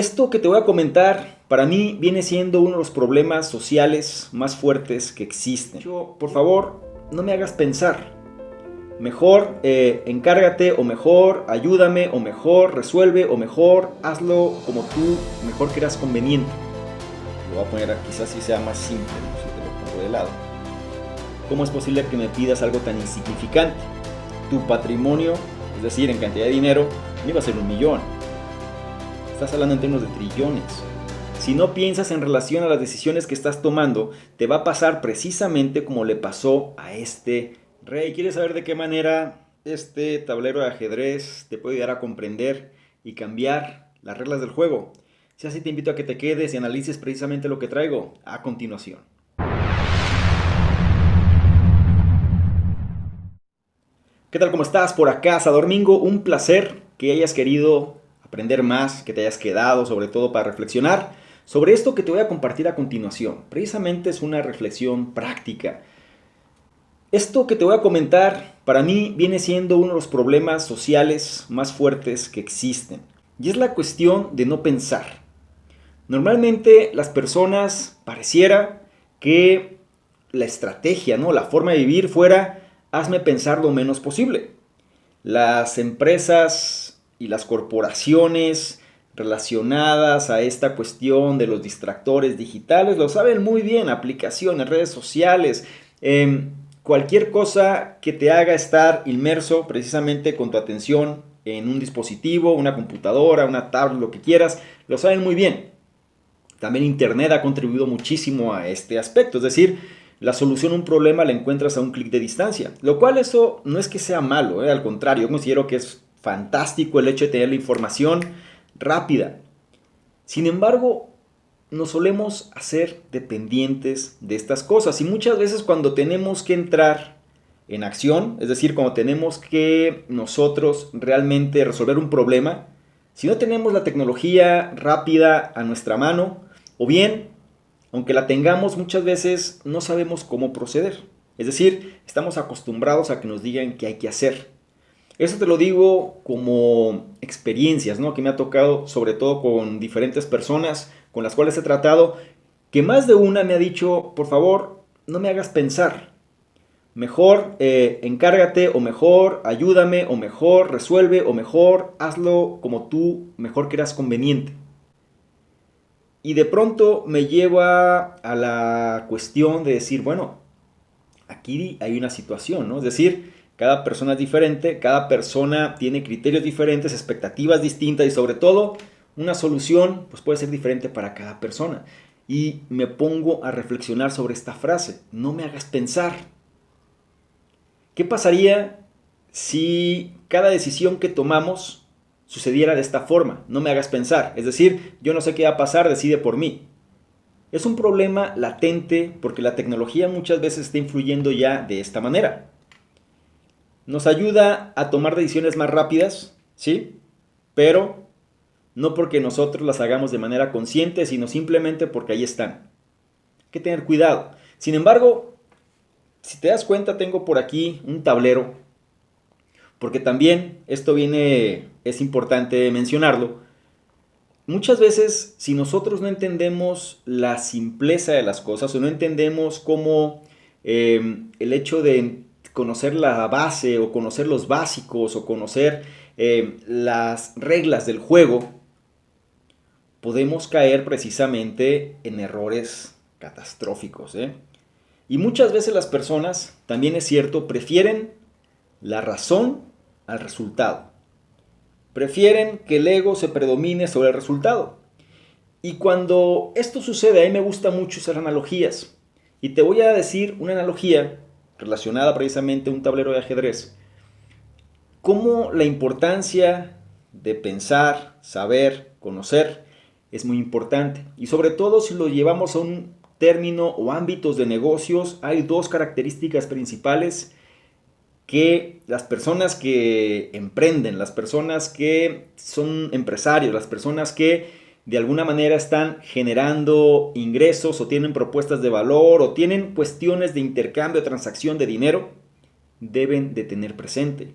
Esto que te voy a comentar para mí viene siendo uno de los problemas sociales más fuertes que existen. Por favor, no me hagas pensar. Mejor encárgate, o mejor ayúdame, o mejor resuelve, o mejor hazlo como tú mejor creas conveniente. Lo voy a poner aquí, quizás si sea más simple, ¿no? Si te lo pongo de lado. ¿Cómo es posible que me pidas algo tan insignificante? Tu patrimonio, es decir, en cantidad de dinero, no iba a ser 1.000.000. Estás hablando en términos de trillones. Si no piensas en relación a las decisiones que estás tomando, te va a pasar precisamente como le pasó a este rey. ¿Quieres saber de qué manera este tablero de ajedrez te puede ayudar a comprender y cambiar las reglas del juego? Si así, te invito a que te quedes y analices precisamente lo que traigo a continuación. ¿Qué tal? ¿Cómo estás? Por acá, Sadormingo, un placer que hayas querido aprender más, que te hayas quedado sobre todo para reflexionar sobre esto que te voy a compartir a continuación. Precisamente es una reflexión práctica. Esto que te voy a comentar para mí viene siendo uno de los problemas sociales más fuertes que existen. Y es la cuestión de no pensar. Normalmente las personas pareciera que la estrategia, ¿no? La forma de vivir fuera: hazme pensar lo menos posible. Las empresas y las corporaciones relacionadas a esta cuestión de los distractores digitales lo saben muy bien. Aplicaciones, redes sociales, cualquier cosa que te haga estar inmerso precisamente con tu atención en un dispositivo, una computadora, una tablet, lo que quieras, lo saben muy bien. También Internet ha contribuido muchísimo a este aspecto, es decir, la solución a un problema la encuentras a un clic de distancia, lo cual eso no es que sea malo, al contrario, yo considero que es fantástico el hecho de tener la información rápida. Sin embargo, nos solemos hacer dependientes de estas cosas, y muchas veces cuando tenemos que entrar en acción, es decir, cuando tenemos que nosotros realmente resolver un problema, si no tenemos la tecnología rápida a nuestra mano, o bien, aunque la tengamos, muchas veces no sabemos cómo proceder. Es decir, estamos acostumbrados a que nos digan qué hay que hacer. Eso te lo digo como experiencias, ¿no? Que me ha tocado, sobre todo con diferentes personas con las cuales he tratado, que más de una me ha dicho: por favor, no me hagas pensar. Mejor encárgate, o mejor ayúdame, o mejor resuelve, o mejor hazlo como tú mejor creas conveniente. Y de pronto me lleva a la cuestión de decir, bueno, aquí hay una situación, ¿no? Es decir, cada persona es diferente, cada persona tiene criterios diferentes, expectativas distintas, y sobre todo una solución pues puede ser diferente para cada persona. Y me pongo a reflexionar sobre esta frase: no me hagas pensar. ¿Qué pasaría si cada decisión que tomamos sucediera de esta forma? No me hagas pensar. Es decir, yo no sé qué va a pasar, decide por mí. Es un problema latente porque la tecnología muchas veces está influyendo ya de esta manera. Nos ayuda a tomar decisiones más rápidas, ¿sí? Pero no porque nosotros las hagamos de manera consciente, sino simplemente porque ahí están. Hay que tener cuidado. Sin embargo, si te das cuenta, tengo por aquí un tablero, porque también esto es importante mencionarlo. Muchas veces, si nosotros no entendemos la simpleza de las cosas, o no entendemos cómo el hecho de conocer la base, o conocer los básicos, o conocer las reglas del juego, podemos caer precisamente en errores catastróficos, ¿eh? Y muchas veces las personas, también es cierto, prefieren la razón al resultado. Prefieren que el ego se predomine sobre el resultado. Y cuando esto sucede, a mí me gusta mucho usar analogías. Y te voy a decir una analogía relacionada precisamente a un tablero de ajedrez. Cómo la importancia de pensar, saber, conocer es muy importante. Y sobre todo si lo llevamos a un término o ámbitos de negocios, hay dos características principales que las personas que emprenden, las personas que son empresarios, las personas que de alguna manera están generando ingresos, o tienen propuestas de valor, o tienen cuestiones de intercambio, transacción de dinero, deben de tener presente.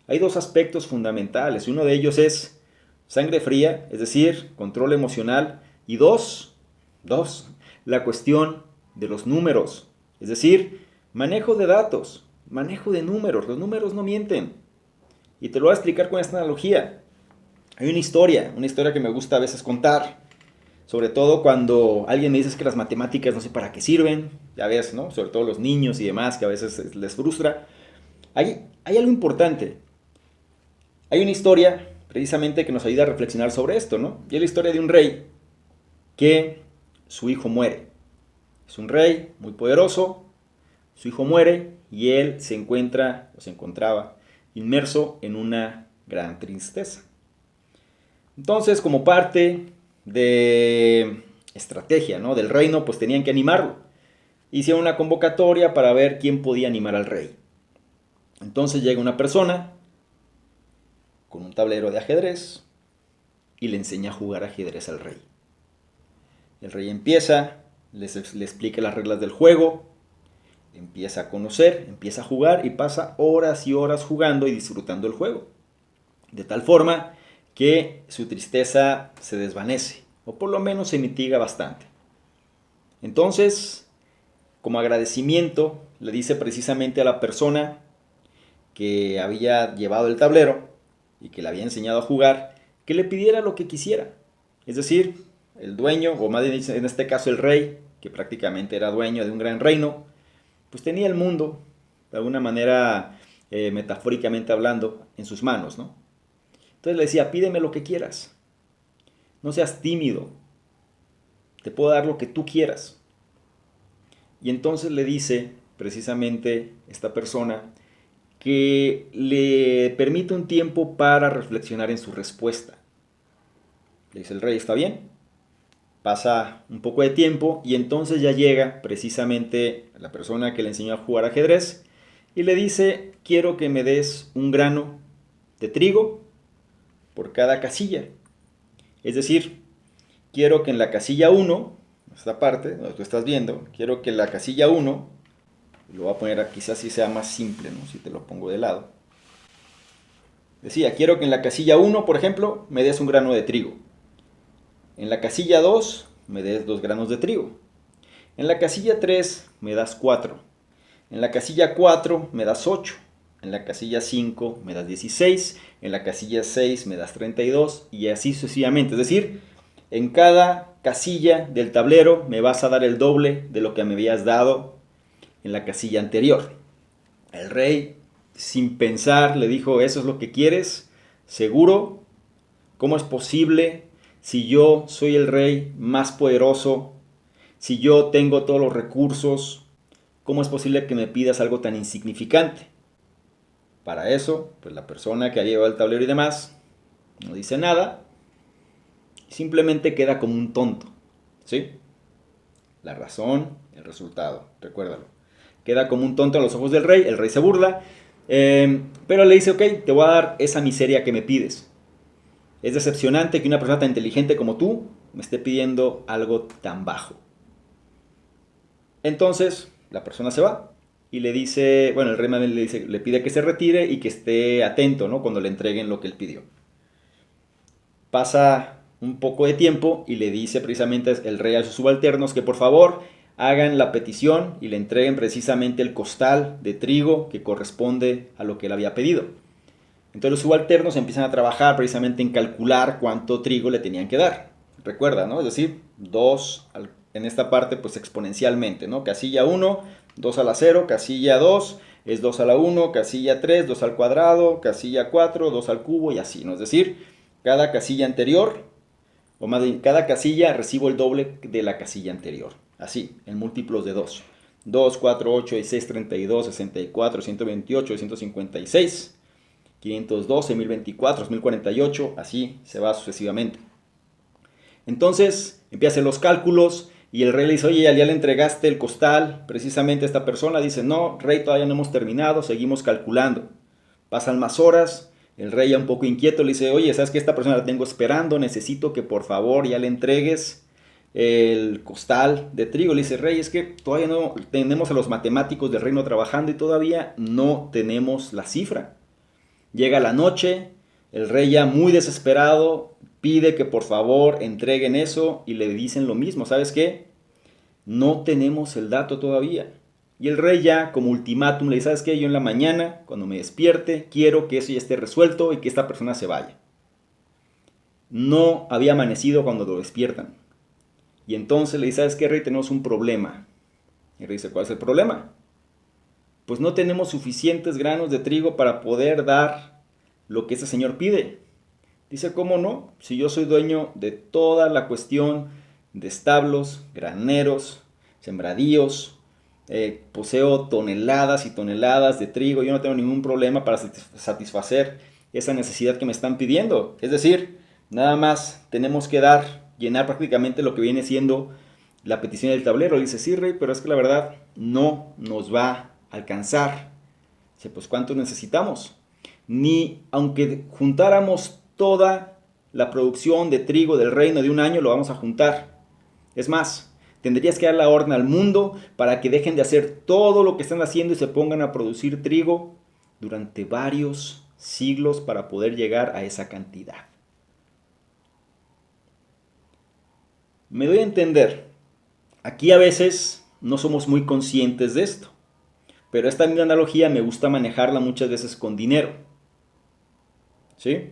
Hay dos aspectos fundamentales. Uno de ellos es sangre fría, es decir, control emocional. Y dos, la cuestión de los números, es decir, manejo de datos, manejo de números. Los números no mienten. Y te lo voy a explicar con esta analogía. Hay una historia que me gusta a veces contar. Sobre todo cuando alguien me dice que las matemáticas no sé para qué sirven. Ya ves, ¿no? Sobre todo los niños y demás, que a veces les frustra. Hay algo importante. Hay una historia precisamente que nos ayuda a reflexionar sobre esto, ¿no? Y es la historia de un rey que su hijo muere. Es un rey muy poderoso, su hijo muere y él se encontraba inmerso en una gran tristeza. Entonces, como parte de estrategia, ¿no?, del reino, pues tenían que animarlo. Hicieron una convocatoria para ver quién podía animar al rey. Entonces llega una persona con un tablero de ajedrez y le enseña a jugar ajedrez al rey. El rey empieza, le explica las reglas del juego, empieza a conocer, empieza a jugar y pasa horas y horas jugando y disfrutando el juego. De tal forma que su tristeza se desvanece, o por lo menos se mitiga bastante. Entonces, como agradecimiento, le dice precisamente a la persona que había llevado el tablero y que le había enseñado a jugar, que le pidiera lo que quisiera. Es decir, el dueño, o más bien en este caso el rey, que prácticamente era dueño de un gran reino, pues tenía el mundo, de alguna manera, metafóricamente hablando, en sus manos, ¿no? Entonces le decía, pídeme lo que quieras, no seas tímido, te puedo dar lo que tú quieras. Y entonces le dice precisamente esta persona que le permite un tiempo para reflexionar en su respuesta. Le dice el rey, ¿está bien? Pasa un poco de tiempo y entonces ya llega precisamente la persona que le enseñó a jugar ajedrez y le dice, quiero que me des un grano de trigo por cada casilla. Es decir, quiero que en la casilla 1, esta parte donde tú estás viendo, quiero que en la casilla 1, lo voy a poner aquí, quizás así sea más simple, ¿no?, si te lo pongo de lado. Decía, quiero que en la casilla 1, por ejemplo, me des un grano de trigo. En la casilla 2 me des 2 granos de trigo. En la casilla 3 me das 4. En la casilla 4 me das 8. En la casilla 5 me das 16. En la casilla 6 me das 32. Y así sucesivamente. Es decir, en cada casilla del tablero me vas a dar el doble de lo que me habías dado en la casilla anterior. El rey, sin pensar, le dijo, ¿eso es lo que quieres? ¿Seguro? ¿Cómo es posible? Si yo soy el rey más poderoso, si yo tengo todos los recursos, ¿cómo es posible que me pidas algo tan insignificante? Para eso, pues la persona que ha llevado el tablero y demás no dice nada, simplemente queda como un tonto, ¿sí? La razón, el resultado, recuérdalo. Queda como un tonto a los ojos del rey, el rey se burla, pero le dice, ok, te voy a dar esa miseria que me pides. Es decepcionante que una persona tan inteligente como tú me esté pidiendo algo tan bajo. Entonces, la persona se va y le dice, bueno, el rey le pide que se retire y que esté atento, ¿no?, cuando le entreguen lo que él pidió. Pasa un poco de tiempo y le dice precisamente el rey a sus subalternos que por favor hagan la petición y le entreguen precisamente el costal de trigo que corresponde a lo que él había pedido. Entonces los subalternos empiezan a trabajar precisamente en calcular cuánto trigo le tenían que dar. Recuerda, ¿no? Es decir, 2 en esta parte pues exponencialmente, ¿no? Casilla 1, 2 a la 0, casilla 2 es 2 a la 1, casilla 3, 2 al cuadrado, casilla 4, 2 al cubo y así, ¿no? Es decir, cada casilla anterior, o más bien, cada casilla recibo el doble de la casilla anterior. Así, en múltiplos de 2. 2, 4, 8, 16, 32, 64, 128, 156... 512, 1024, 1048, así se va sucesivamente. Entonces empieza a hacer los cálculos y el rey le dice, oye, ya le entregaste el costal precisamente a esta persona. Dice, no, rey, todavía no hemos terminado, seguimos calculando. Pasan más horas, el rey ya un poco inquieto le dice, oye, ¿sabes que esta persona la tengo esperando? Necesito que por favor ya le entregues el costal de trigo. Le dice, rey, es que todavía no tenemos a los matemáticos del reino trabajando y todavía no tenemos la cifra. Llega la noche, El rey ya muy desesperado pide que por favor entreguen eso y le dicen lo mismo. ¿Sabes qué? No tenemos el dato todavía. Y el rey ya como ultimátum le dice, ¿sabes qué? Yo en la mañana, cuando me despierte, quiero que eso ya esté resuelto y que esta persona se vaya. No había amanecido cuando lo despiertan. Y entonces le dice, ¿sabes qué, rey? Tenemos un problema. Y el rey dice, ¿cuál es el problema? Pues no tenemos suficientes granos de trigo para poder dar lo que ese señor pide. Dice, ¿cómo no? Si yo soy dueño de toda la cuestión de establos, graneros, sembradíos, poseo toneladas y toneladas de trigo, yo no tengo ningún problema para satisfacer esa necesidad que me están pidiendo. Es decir, nada más tenemos que llenar prácticamente lo que viene siendo la petición del tablero. Le dice, sí, rey, pero es que la verdad no nos va a alcanzar. Dice, pues ¿cuántos necesitamos? Ni aunque juntáramos toda la producción de trigo del reino de un año, lo vamos a juntar. Es más, tendrías que dar la orden al mundo para que dejen de hacer todo lo que están haciendo y se pongan a producir trigo durante varios siglos para poder llegar a esa cantidad. Me doy a entender. Aquí a veces no somos muy conscientes de esto, pero esta misma analogía me gusta manejarla muchas veces con dinero. ¿Sí?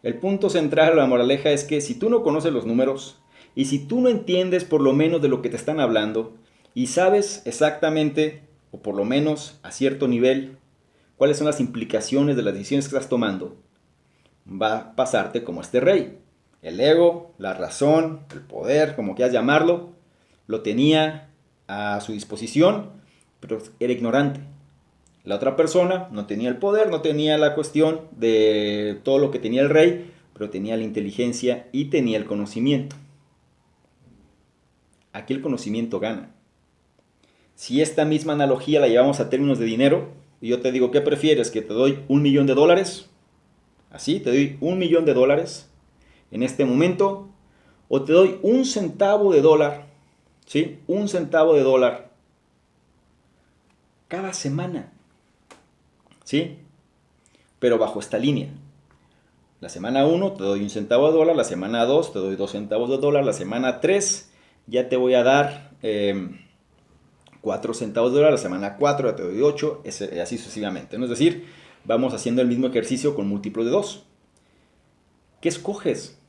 El punto central, la moraleja es que si tú no conoces los números y si tú no entiendes por lo menos de lo que te están hablando y sabes exactamente, o por lo menos a cierto nivel, cuáles son las implicaciones de las decisiones que estás tomando, va a pasarte como este rey. El ego, la razón, el poder, como quieras llamarlo, lo tenía a su disposición, pero era ignorante. La otra persona no tenía el poder, no tenía la cuestión de todo lo que tenía el rey, pero tenía la inteligencia y tenía el conocimiento. Aquí el conocimiento gana. Si esta misma analogía la llevamos a términos de dinero, y yo te digo, ¿qué prefieres? ¿Que te doy $1.000.000? Así, te doy $1.000.000 en este momento, o te doy un centavo de dólar, ¿sí? Un centavo de dólar cada semana. ¿Sí? Pero bajo esta línea. La semana 1 te doy un centavo de dólar, la semana 2 te doy 2 centavos de dólar, la semana 3 ya te voy a dar 4 centavos de dólar, la semana 4 ya te doy 8, así sucesivamente, ¿no? Es decir, vamos haciendo el mismo ejercicio con múltiplos de 2. ¿Qué escoges?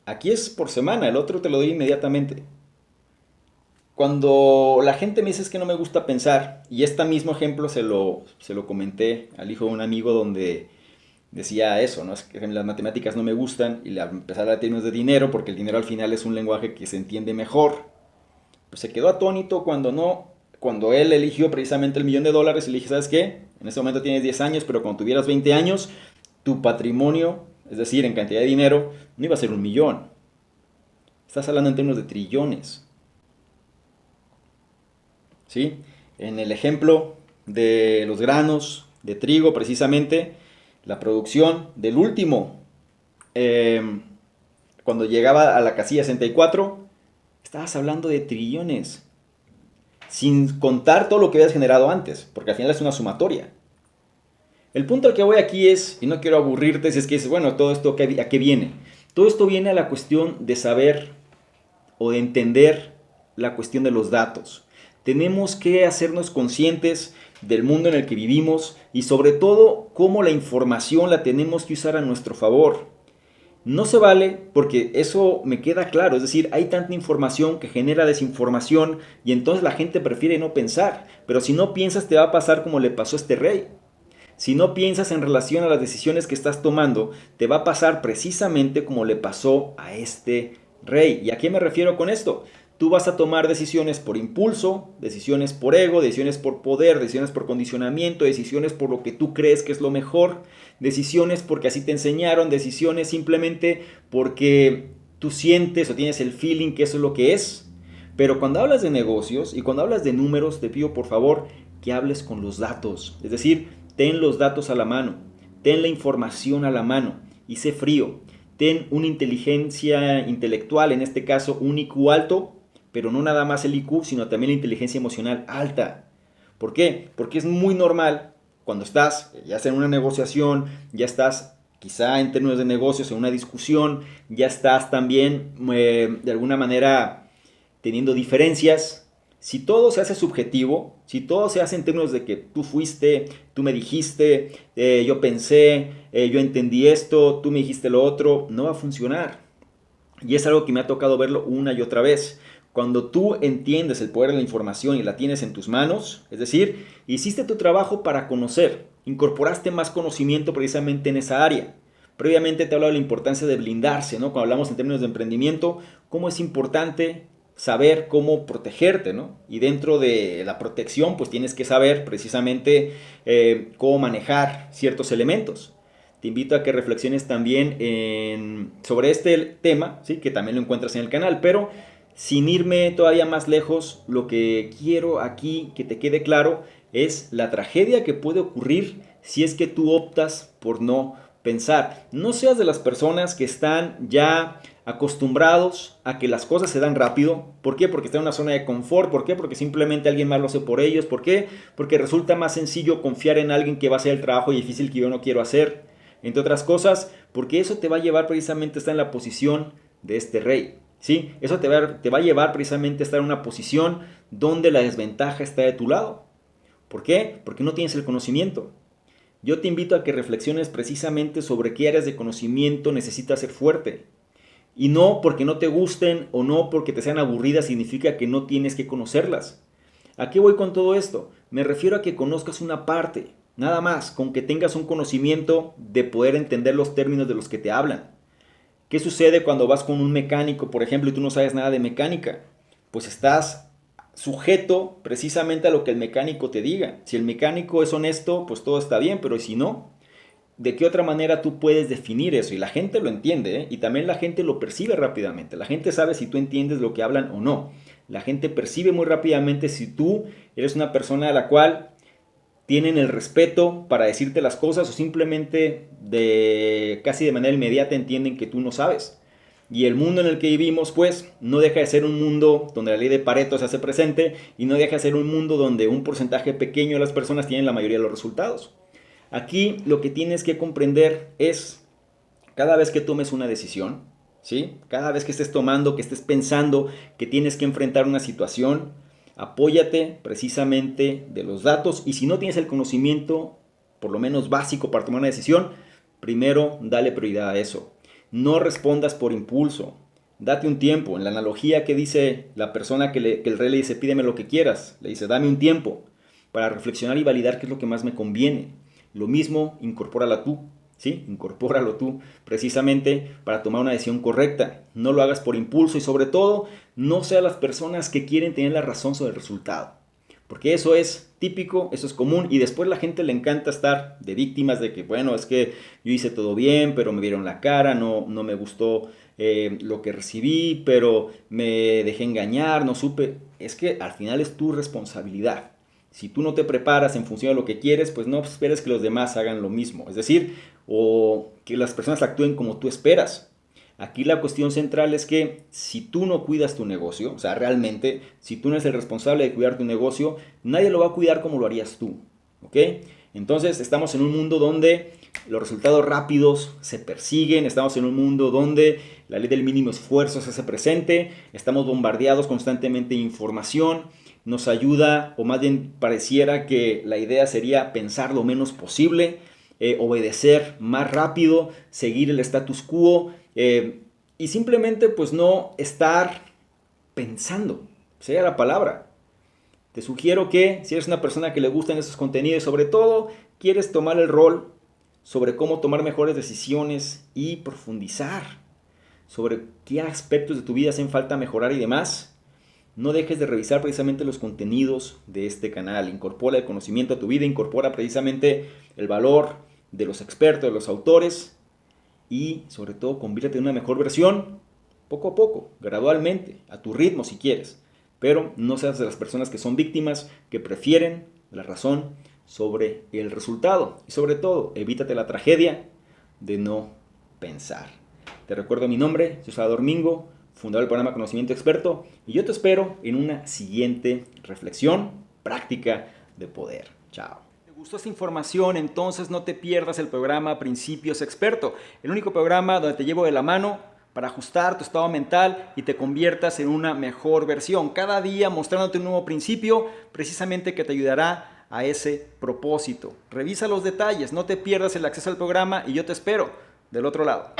Aquí es por semana, el otro te lo doy inmediatamente. Cuando la gente me dice es que no me gusta pensar, y este mismo ejemplo se lo comenté al hijo de un amigo donde decía eso, ¿no? Es que las matemáticas no me gustan y empezar a términos de dinero, porque el dinero al final es un lenguaje que se entiende mejor. Pues se quedó atónito cuando él eligió precisamente $1.000.000 y le dije, ¿sabes qué? En ese momento tienes 10 años, pero cuando tuvieras 20 años, tu patrimonio, es decir, en cantidad de dinero, no iba a ser 1.000.000. Estás hablando en términos de trillones. ¿Sí? En el ejemplo de los granos de trigo, precisamente, la producción del último, cuando llegaba a la casilla 64, estabas hablando de trillones, sin contar todo lo que habías generado antes, porque al final es una sumatoria. El punto al que voy aquí es, y no quiero aburrirte, si es que dices, bueno, todo esto ¿a qué viene? Todo esto viene a la cuestión de saber o de entender la cuestión de los datos. Tenemos que hacernos conscientes del mundo en el que vivimos y sobre todo cómo la información la tenemos que usar a nuestro favor. No se vale porque eso me queda claro, es decir, hay tanta información que genera desinformación y entonces la gente prefiere no pensar, pero si no piensas te va a pasar como le pasó a este rey. Si no piensas en relación a las decisiones que estás tomando, te va a pasar precisamente como le pasó a este rey. ¿Y a qué me refiero con esto? Tú vas a tomar decisiones por impulso, decisiones por ego, decisiones por poder, decisiones por condicionamiento, decisiones por lo que tú crees que es lo mejor, decisiones porque así te enseñaron, decisiones simplemente porque tú sientes o tienes el feeling que eso es lo que es. Pero cuando hablas de negocios y cuando hablas de números, te pido por favor que hables con los datos. Es decir, ten los datos a la mano, ten la información a la mano y sé frío. Ten una inteligencia intelectual, en este caso un IQ alto, pero no nada más el IQ, sino también la inteligencia emocional alta. ¿Por qué? Porque es muy normal cuando estás ya sea en una negociación, ya estás quizá en términos de negocios, en una discusión, ya estás también de alguna manera teniendo diferencias. Si todo se hace subjetivo, si todo se hace en términos de que tú fuiste, tú me dijiste, yo pensé, yo entendí esto, tú me dijiste lo otro, no va a funcionar. Y es algo que me ha tocado verlo una y otra vez. Cuando tú entiendes el poder de la información y la tienes en tus manos, es decir, hiciste tu trabajo para conocer, incorporaste más conocimiento precisamente en esa área. Previamente te he hablado de la importancia de blindarse, ¿no? Cuando hablamos en términos de emprendimiento, cómo es importante saber cómo protegerte, ¿no? Y dentro de la protección, pues tienes que saber precisamente cómo manejar ciertos elementos. Te invito a que reflexiones también sobre este tema, ¿sí? Que también lo encuentras en el canal, pero sin irme todavía más lejos, lo que quiero aquí que te quede claro es la tragedia que puede ocurrir si es que tú optas por no pensar. No seas de las personas que están ya acostumbrados a que las cosas se dan rápido. ¿Por qué? Porque están en una zona de confort. ¿Por qué? Porque simplemente alguien más lo hace por ellos. ¿Por qué? Porque resulta más sencillo confiar en alguien que va a hacer el trabajo difícil que yo no quiero hacer. Entre otras cosas, porque eso te va a llevar precisamente a estar en la posición de este rey. ¿Sí? Eso te va a llevar precisamente a estar en una posición donde la desventaja está de tu lado. ¿Por qué? Porque no tienes el conocimiento. Yo te invito a que reflexiones precisamente sobre qué áreas de conocimiento necesitas ser fuerte. Y no porque no te gusten o no porque te sean aburridas significa que no tienes que conocerlas. ¿A qué voy con todo esto? Me refiero a que conozcas una parte, nada más, con que tengas un conocimiento de poder entender los términos de los que te hablan. ¿Qué sucede cuando vas con un mecánico, por ejemplo, y tú no sabes nada de mecánica? Pues estás sujeto precisamente a lo que el mecánico te diga. Si el mecánico es honesto, pues todo está bien, pero si no, ¿de qué otra manera tú puedes definir eso? Y la gente lo entiende, ¿eh? Y también la gente lo percibe rápidamente. La gente sabe si tú entiendes lo que hablan o no. La gente percibe muy rápidamente si tú eres una persona a la cual tienen el respeto para decirte las cosas o simplemente casi de manera inmediata entienden que tú no sabes. Y el mundo en el que vivimos, pues, no deja de ser un mundo donde la ley de Pareto se hace presente y no deja de ser un mundo donde un porcentaje pequeño de las personas tienen la mayoría de los resultados. Aquí lo que tienes que comprender es, cada vez que tomes una decisión, ¿sí? Cada vez que estés tomando, que estés pensando que tienes que enfrentar una situación, apóyate precisamente de los datos y si no tienes el conocimiento, por lo menos básico para tomar una decisión, primero dale prioridad a eso. No respondas por impulso. Date un tiempo. En la analogía que dice la persona que el rey le dice, pídeme lo que quieras, le dice, dame un tiempo para reflexionar y validar qué es lo que más me conviene. Lo mismo, incorpórala tú. ¿Sí? Incorpóralo tú precisamente para tomar una decisión correcta. No lo hagas por impulso y sobre todo no seas las personas que quieren tener la razón sobre el resultado. Porque eso es típico, eso es común y después la gente le encanta estar de víctimas de que, bueno, es que yo hice todo bien, pero me vieron la cara, no me gustó lo que recibí, pero me dejé engañar, no supe. Es que al final es tu responsabilidad. Si tú no te preparas en función de lo que quieres, pues no esperes que los demás hagan lo mismo. Es decir, o que las personas actúen como tú esperas. Aquí la cuestión central es que si tú no cuidas tu negocio, o sea, realmente, si tú no eres el responsable de cuidar tu negocio, nadie lo va a cuidar como lo harías tú. ¿Ok? Entonces estamos en un mundo donde los resultados rápidos se persiguen, estamos en un mundo donde la ley del mínimo esfuerzo se hace presente, estamos bombardeados constantemente de información, nos ayuda, o más bien pareciera que la idea sería pensar lo menos posible, obedecer más rápido, seguir el status quo y simplemente pues no estar pensando, sería la palabra. Te sugiero que si eres una persona que le gustan esos contenidos, sobre todo quieres tomar el rol sobre cómo tomar mejores decisiones y profundizar sobre qué aspectos de tu vida hacen falta mejorar y demás, no dejes de revisar precisamente los contenidos de este canal. Incorpora el conocimiento a tu vida, incorpora precisamente el valor de los expertos, de los autores y sobre todo conviértete en una mejor versión poco a poco, gradualmente, a tu ritmo si quieres. Pero no seas de las personas que son víctimas, que prefieren la razón sobre el resultado. Y sobre todo, evítate la tragedia de no pensar. Te recuerdo mi nombre, soy Salvador Mingo, fundador del programa Conocimiento Experto, y yo te espero en una siguiente reflexión práctica de poder. Chao. Gustó esta información, entonces no te pierdas el programa Principios Experto, el único programa donde te llevo de la mano para ajustar tu estado mental y te conviertas en una mejor versión. Cada día mostrándote un nuevo principio, precisamente que te ayudará a ese propósito. Revisa los detalles, no te pierdas el acceso al programa y yo te espero del otro lado.